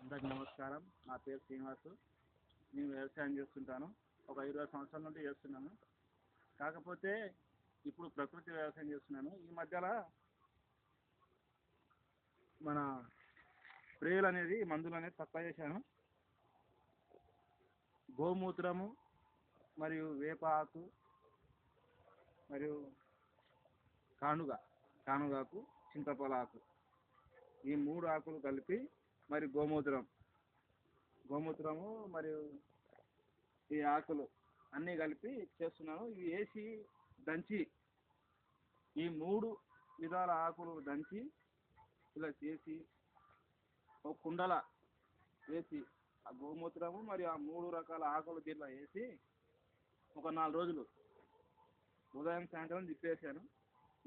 అందరికి నమస్కారం. నా పేరు శ్రీనివాసు. నేను వ్యవసాయం చేస్తుంటాను. ఒక 20 సంవత్సరాల నుండి చేస్తున్నాను. కాకపోతే ఇప్పుడు ప్రకృతి వ్యవసాయం చేస్తున్నాను. ఈ మధ్యలో మన స్ప్రేలు అనేది మందులు అనేది తక్కువ చేశాను. గోమూత్రము మరియు వేప ఆకు మరియు కానుగాకు చింతపలాకు ఈ 3 ఆకులు కలిపి మరి గోమూత్రము మరియు ఈ ఆకులు అన్నీ కలిపి చేస్తున్నాను. ఇవి వేసి దంచి ఈ 3 విధాల ఆకులు దంచి ఇలా చేసి ఒక కుండల వేసి ఆ గోమూత్రము మరియు ఆ 3 రకాల ఆకులు దీంట్లో వేసి ఒక 4 రోజులు ఉదయం సాయంత్రం తిప్పేసాను.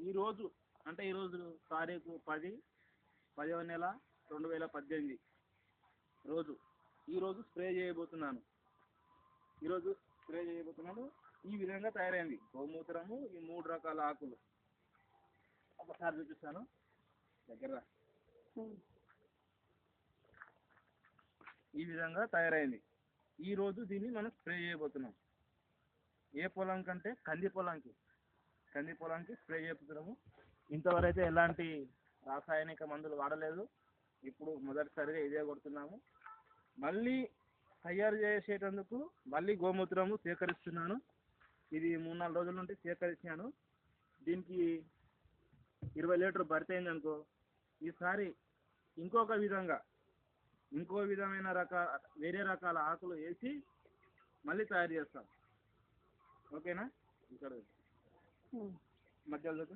ఈరోజు అంటే ఈరోజు తారీఖు 10వ నెల 2018 రోజు ఈరోజు స్ప్రే చేయబోతున్నాను. ఈ విధంగా తయారైంది గోమూత్రము, ఈ 3 రకాల ఆకులు. ఒకసారి చూపిస్తాను దగ్గర. ఈ విధంగా తయారైంది. ఈరోజు దీన్ని మనం స్ప్రే చేయబోతున్నాం. ఏ పొలం కంటే కంది పొలానికి స్ప్రే చేయబోతున్నాము. ఇంతవరకు ఎలాంటి రాసాయనిక మందులు వాడలేదు. ఇప్పుడు మొదటిసారిగా ఇదే కొడుతున్నాము. మళ్ళీ తయారు చేసేటందుకు మళ్ళీ గోమూత్రము సేకరిస్తున్నాను. ఇది 3-4 రోజుల నుండి సేకరించాను. దీనికి 20 లీటర్ భర్తీ అయింది అనుకో. ఈసారి ఇంకో విధమైన వేరే రకాల ఆకులు వేసి మళ్ళీ తయారు చేస్తాం. ఓకేనా? ఇక్కడ మధ్యలో